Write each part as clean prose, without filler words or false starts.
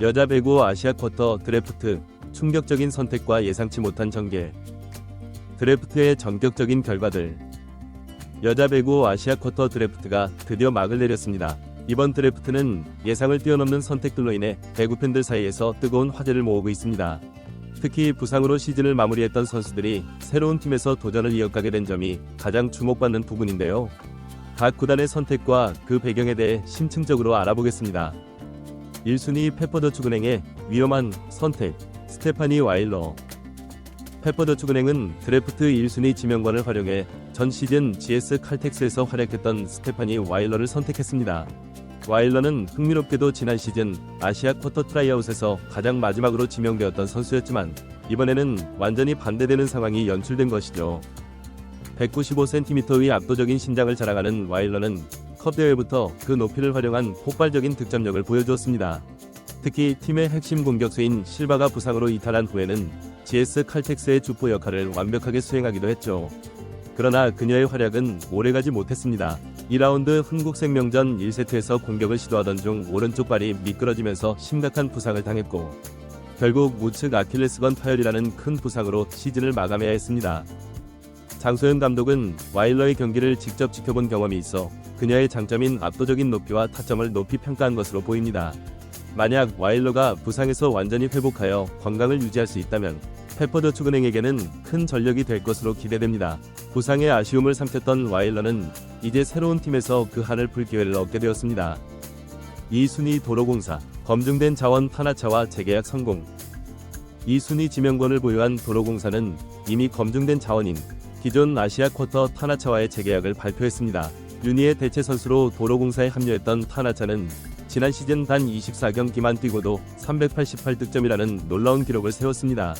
여자 배구 아시아 쿼터 드래프트, 충격적인 선택과 예상치 못한 전개. 드래프트의 전격적인 결과들. 여자 배구 아시아 쿼터 드래프트가 드디어 막을 내렸습니다. 이번 드래프트는 예상을 뛰어넘는 선택들로 인해 배구 팬들 사이에서 뜨거운 화제를 모으고 있습니다. 특히 부상으로 시즌을 마무리했던 선수들이 새로운 팀에서 도전을 이어가게 된 점이 가장 주목받는 부분인데요. 각 구단의 선택과 그 배경에 대해 심층적으로 알아보겠습니다. 1순위 페퍼더축은행의 위험한 선택, 스테파니 와일러. 페퍼더축은행은 드래프트 1순위 지명권을 활용해 전 시즌 GS 칼텍스에서 활약했던 스테파니 와일러를 선택했습니다. 와일러는 흥미롭게도 지난 시즌 아시아 쿼터 트라이아웃에서 가장 마지막으로 지명되었던 선수였지만 이번에는 완전히 반대되는 상황이 연출된 것이죠. 195cm의 압도적인 신장을 자랑하는 와일러는 컵 대회부터 그 높이를 활용한 폭발적인 득점력을 보여주었습니다. 특히 팀의 핵심 공격수인 실바가 부상으로 이탈한 후에는 GS 칼텍스의 주포 역할을 완벽하게 수행하기도 했죠. 그러나 그녀의 활약은 오래가지 못했습니다. 2라운드 흥국생명전 1세트에서 공격을 시도하던 중 오른쪽 발이 미끄러지면서 심각한 부상을 당했고 결국 우측 아킬레스건 파열이라는 큰 부상으로 시즌을 마감해야 했습니다. 장소연 감독은 와일러의 경기를 직접 지켜본 경험이 있어 그녀의 장점인 압도적인 높이와 타점을 높이 평가한 것으로 보입니다. 만약 와일러가 부상에서 완전히 회복하여 건강을 유지할 수 있다면 페퍼더축은행에게는 큰 전력이 될 것으로 기대됩니다. 부상의 아쉬움을 삼켰던 와일러는 이제 새로운 팀에서 그 한을 풀 기회를 얻게 되었습니다. 2순위 도로공사, 검증된 자원 타나차와 재계약 성공. 2순위 지명권을 보유한 도로공사는 이미 검증된 자원인 기존 아시아 쿼터 타나차와의 재계약을 발표했습니다. 윤희의 대체 선수로 도로공사에 합류했던 타나차는 지난 시즌 단 24경기만 뛰고도 388득점이라는 놀라운 기록을 세웠습니다.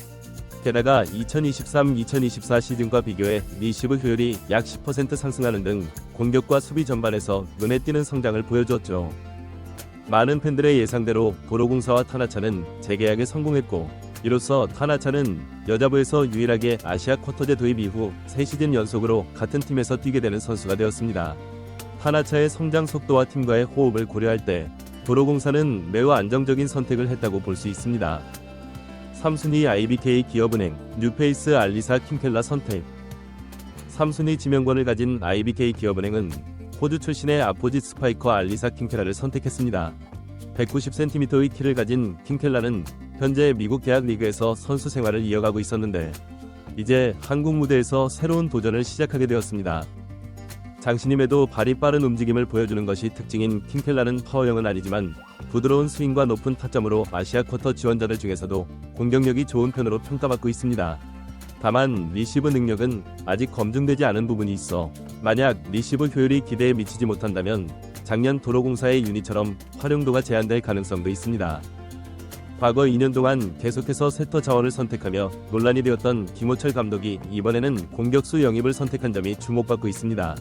게다가 2023-2024 시즌과 비교해 리시브 효율이 약 10% 상승하는 등 공격과 수비 전반에서 눈에 띄는 성장을 보여주었죠. 많은 팬들의 예상대로 도로공사와 타나차는 재계약에 성공했고 이로써 타나차는 여자부에서 유일하게 아시아 쿼터제 도입 이후 3시즌 연속으로 같은 팀에서 뛰게 되는 선수가 되었습니다. 타나차의 성장 속도와 팀과의 호흡을 고려할 때 도로공사는 매우 안정적인 선택을 했다고 볼 수 있습니다. 3순위 IBK 기업은행, 뉴페이스 알리사 킴켈라 선택. 3순위 지명권을 가진 IBK 기업은행은 호주 출신의 아포짓 스파이커 알리사 킴켈라를 선택했습니다. 190cm의 키를 가진 킴켈라는 현재 미국 대학 리그에서 선수 생활을 이어가고 있었는데 이제 한국 무대에서 새로운 도전을 시작하게 되었습니다. 장신임에도 발이 빠른 움직임을 보여주는 것이 특징인 킴켈라는 파워형은 아니지만 부드러운 스윙과 높은 타점으로 아시아 쿼터 지원자들 중에서도 공격력이 좋은 편으로 평가받고 있습니다. 다만 리시브 능력은 아직 검증되지 않은 부분이 있어 만약 리시브 효율이 기대에 미치지 못한다면 작년 도로공사의 유니처럼 활용도가 제한될 가능성도 있습니다. 과거 2년 동안 계속해서 세터 자원을 선택하며 논란이 되었던 김호철 감독이 이번에는 공격수 영입을 선택한 점이 주목받고 있습니다.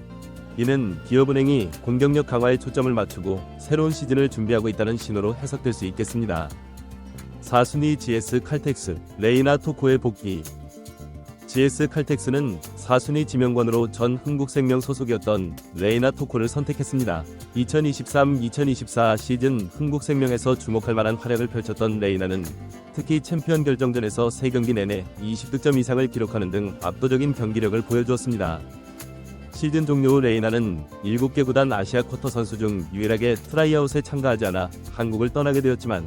이는 기업은행이 공격력 강화에 초점을 맞추고 새로운 시즌을 준비하고 있다는 신호로 해석될 수 있겠습니다. 4순위 GS 칼텍스, 레이나 토코의 복귀. GS 칼텍스는 4순위 지명권으로 전 흥국생명 소속이었던 레이나 토코를 선택했습니다. 2023-2024 시즌 흥국생명에서 주목할 만한 활약을 펼쳤던 레이나는 특히 챔피언 결정전에서 3경기 내내 20득점 이상을 기록하는 등 압도적인 경기력을 보여주었습니다. 시즌 종료 후 레이나는 7개 구단 아시아 쿼터 선수 중 유일하게 트라이아웃에 참가하지 않아 한국을 떠나게 되었지만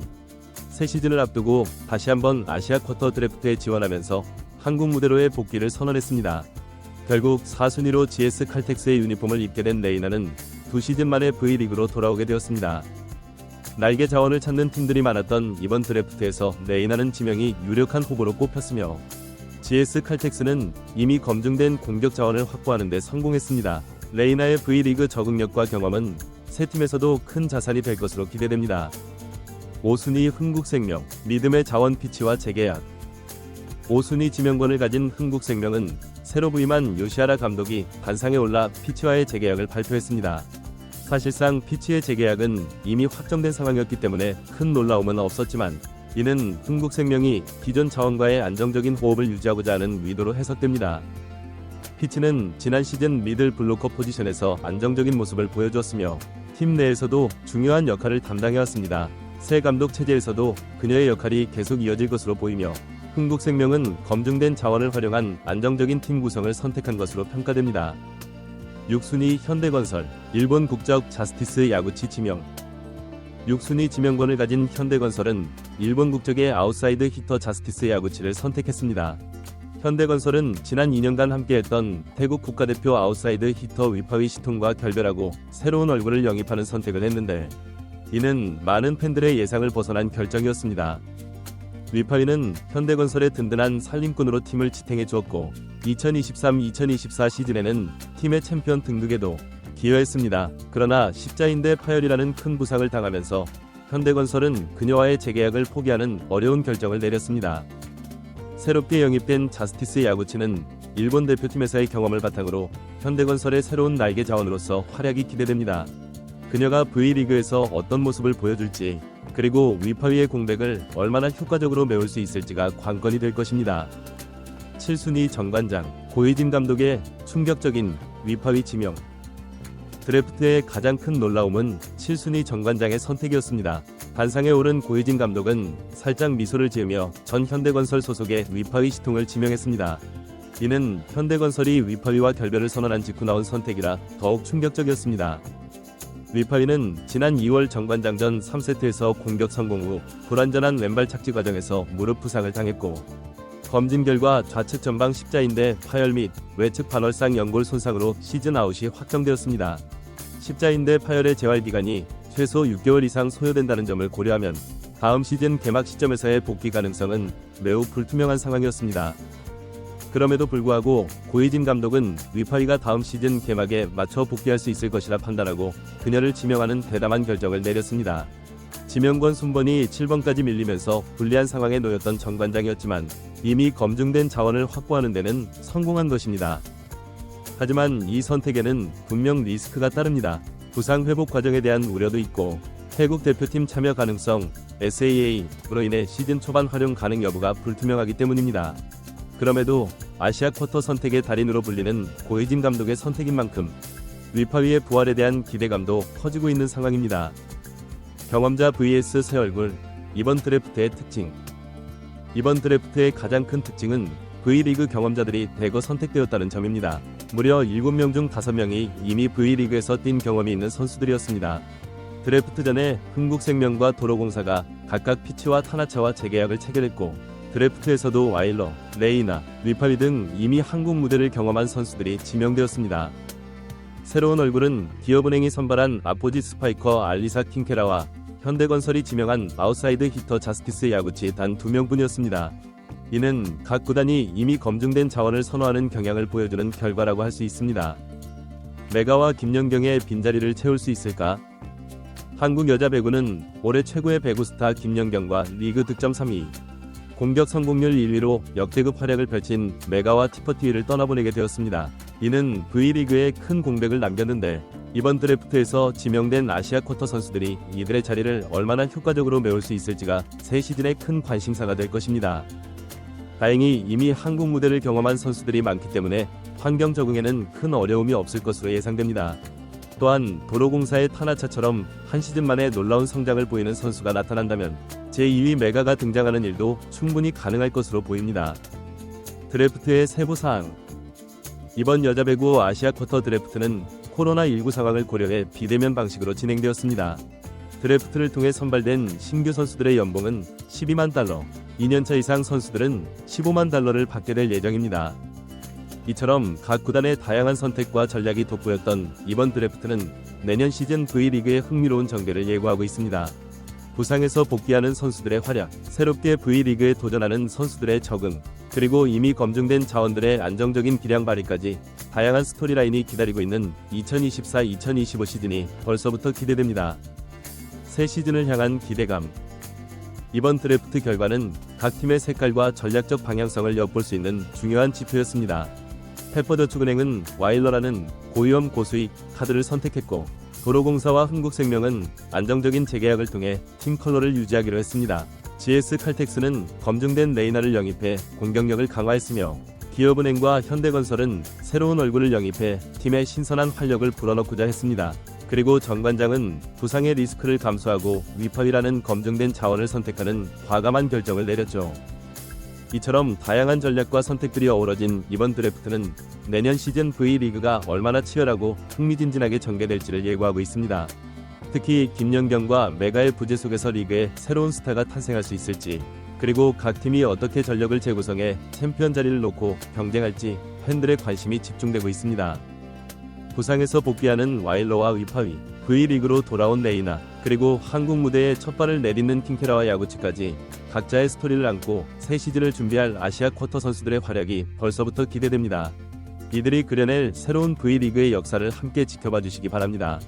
새 시즌을 앞두고 다시 한번 아시아 쿼터 드래프트에 지원하면서 한국 무대로의 복귀를 선언했습니다. 결국 4순위로 GS 칼텍스의 유니폼을 입게 된 레이나는 2시즌 만에 V리그로 돌아오게 되었습니다. 날개 자원을 찾는 팀들이 많았던 이번 드래프트에서 레이나는 지명이 유력한 후보로 꼽혔으며 GS 칼텍스는 이미 검증된 공격 자원을 확보하는 데 성공했습니다. 레이나의 V리그 적응력과 경험은 새 팀에서도 큰 자산이 될 것으로 기대됩니다. 5순위 흥국생명, 믿음의 자원 피치와 재계약. 5순위 지명권을 가진 흥국생명은 새로 부임한 요시하라 감독이 단상에 올라 피치와의 재계약을 발표했습니다. 사실상 피치의 재계약은 이미 확정된 상황이었기 때문에 큰 놀라움은 없었지만 이는 흥국생명이 기존 자원과의 안정적인 호흡을 유지하고자 하는 의도로 해석됩니다. 피치는 지난 시즌 미들 블로커 포지션에서 안정적인 모습을 보여주었으며 팀 내에서도 중요한 역할을 담당해왔습니다. 새 감독 체제에서도 그녀의 역할이 계속 이어질 것으로 보이며 흥국생명은 검증된 자원을 활용한 안정적인 팀 구성을 선택한 것으로 평가됩니다. 6순위 현대건설, 일본 국적 자스티스 야구치 지명. 6순위 지명권을 가진 현대건설은 일본 국적의 아웃사이드 히터 자스티스 야구치를 선택했습니다. 현대건설은 지난 2년간 함께했던 태국 국가대표 아웃사이드 히터 위파위 시통과 결별하고 새로운 얼굴을 영입하는 선택을 했는데 이는 많은 팬들의 예상을 벗어난 결정이었습니다. 위파위는 현대건설의 든든한 살림꾼으로 팀을 지탱해 주었고 2023-2024 시즌에는 팀의 챔피언 등극에도 기여했습니다. 그러나 십자인대 파열이라는 큰 부상을 당하면서 현대건설은 그녀와의 재계약을 포기하는 어려운 결정을 내렸습니다. 새롭게 영입된 자스티스 야구치는 일본 대표팀에서의 경험을 바탕으로 현대건설의 새로운 날개 자원으로서 활약이 기대됩니다. 그녀가 V리그에서 어떤 모습을 보여줄지 그리고 위파위의 공백을 얼마나 효과적으로 메울 수 있을지가 관건이 될 것입니다. 7순위 정관장, 고이진 감독의 충격적인 위파위 지명. 드래프트의 가장 큰 놀라움은 7순위 정관장의 선택이었습니다. 반상에 오른 고이진 감독은 살짝 미소를 지으며 전 현대건설 소속의 위파위 시통을 지명했습니다. 이는 현대건설이 위파위와 결별을 선언한 직후 나온 선택이라 더욱 충격적이었습니다. 위파위는 지난 2월 정관장전 3세트에서 공격 성공 후 불완전한 왼발 착지 과정에서 무릎 부상을 당했고 검진 결과 좌측 전방 십자인대 파열 및 외측 반월상 연골 손상으로 시즌 아웃이 확정되었습니다. 십자인대 파열의 재활 기간이 최소 6개월 이상 소요된다는 점을 고려하면 다음 시즌 개막 시점에서의 복귀 가능성은 매우 불투명한 상황이었습니다. 그럼에도 불구하고 고이진 감독은 위파위가 다음 시즌 개막에 맞춰 복귀할 수 있을 것이라 판단하고 그녀를 지명하는 대담한 결정을 내렸습니다. 지명권 순번이 7번까지 밀리면서 불리한 상황에 놓였던 정관장이었지만 이미 검증된 자원을 확보하는 데는 성공한 것입니다. 하지만 이 선택에는 분명 리스크가 따릅니다. 부상 회복 과정에 대한 우려도 있고 태국 대표팀 참여 가능성, SAA로 인해 시즌 초반 활용 가능 여부가 불투명하기 때문입니다. 그럼에도 아시아 쿼터 선택의 달인으로 불리는 고이진 감독의 선택인 만큼 위파위의 부활에 대한 기대감도 커지고 있는 상황입니다. 경험자 vs 새 얼굴, 이번 드래프트의 특징. 이번 드래프트의 가장 큰 특징은 V리그 경험자들이 대거 선택되었다는 점입니다. 무려 7명 중 5명이 이미 V리그에서 뛴 경험이 있는 선수들이었습니다. 드래프트 전에 흥국생명과 도로공사가 각각 피치와 타나차와 재계약을 체결했고 드래프트에서도 와일러, 레이나, 위파위 등 이미 한국 무대를 경험한 선수들이 지명되었습니다. 새로운 얼굴은 기업은행이 선발한 아포지 스파이커 알리사 킹케라와 현대건설이 지명한 아웃사이드 히터 자스티스 야구치 단 2명뿐이었습니다. 이는 각 구단이 이미 검증된 자원을 선호하는 경향을 보여주는 결과라고 할 수 있습니다. 메가와 김연경의 빈자리를 채울 수 있을까? 한국 여자 배구는 올해 최고의 배구 스타 김연경과 리그 득점 3위, 공격 성공률 1위로 역대급 활약을 펼친 메가와 티퍼티를 떠나보내게 되었습니다. 이는 V리그에 큰 공백을 남겼는데 이번 드래프트에서 지명된 아시아 쿼터 선수들이 이들의 자리를 얼마나 효과적으로 메울 수 있을지가 새 시즌의 큰 관심사가 될 것입니다. 다행히 이미 한국 무대를 경험한 선수들이 많기 때문에 환경 적응에는 큰 어려움이 없을 것으로 예상됩니다. 또한 도로공사의 타나차처럼 한 시즌 만에 놀라운 성장을 보이는 선수가 나타난다면 제2위 메가가 등장하는 일도 충분히 가능할 것으로 보입니다. 드래프트의 세부사항. 이번 여자배구 아시아 쿼터 드래프트는 코로나19 상황을 고려해 비대면 방식으로 진행되었습니다. 드래프트를 통해 선발된 신규 선수들의 연봉은 12만 달러, 2년차 이상 선수들은 15만 달러를 받게 될 예정입니다. 이처럼 각 구단의 다양한 선택과 전략이 돋보였던 이번 드래프트는 내년 시즌 V리그의 흥미로운 전개를 예고하고 있습니다. 부상에서 복귀하는 선수들의 활약, 새롭게 V리그에 도전하는 선수들의 적응, 그리고 이미 검증된 자원들의 안정적인 기량 발휘까지 다양한 스토리라인이 기다리고 있는 2024-2025 시즌이 벌써부터 기대됩니다. 새 시즌을 향한 기대감. 이번 드래프트 결과는 각 팀의 색깔과 전략적 방향성을 엿볼 수 있는 중요한 지표였습니다. 페퍼저축은행은 와일러라는 고위험 고수익 카드를 선택했고 도로공사와 흥국생명은 안정적인 재계약을 통해 팀 컬러를 유지하기로 했습니다. GS 칼텍스는 검증된 레이나를 영입해 공격력을 강화했으며 기업은행과 현대건설은 새로운 얼굴을 영입해 팀의 신선한 활력을 불어넣고자 했습니다. 그리고 정관장은 부상의 리스크를 감수하고 위파위라는 검증된 자원을 선택하는 과감한 결정을 내렸죠. 이처럼 다양한 전략과 선택들이 어우러진 이번 드래프트는 내년 시즌 V리그가 얼마나 치열하고 흥미진진하게 전개될지를 예고하고 있습니다. 특히 김연경과 메가의 부재 속에서 리그에 새로운 스타가 탄생할 수 있을지, 그리고 각 팀이 어떻게 전력을 재구성해 챔피언 자리를 놓고 경쟁할지 팬들의 관심이 집중되고 있습니다. 부상에서 복귀하는 와일러와 위파위, V리그로 돌아온 레이나, 그리고 한국 무대에 첫 발을 내딛는 킹케라와 야구치까지 각자의 스토리를 안고 새 시즌을 준비할 아시아 쿼터 선수들의 활약이 벌써부터 기대됩니다. 이들이 그려낼 새로운 V리그의 역사를 함께 지켜봐 주시기 바랍니다.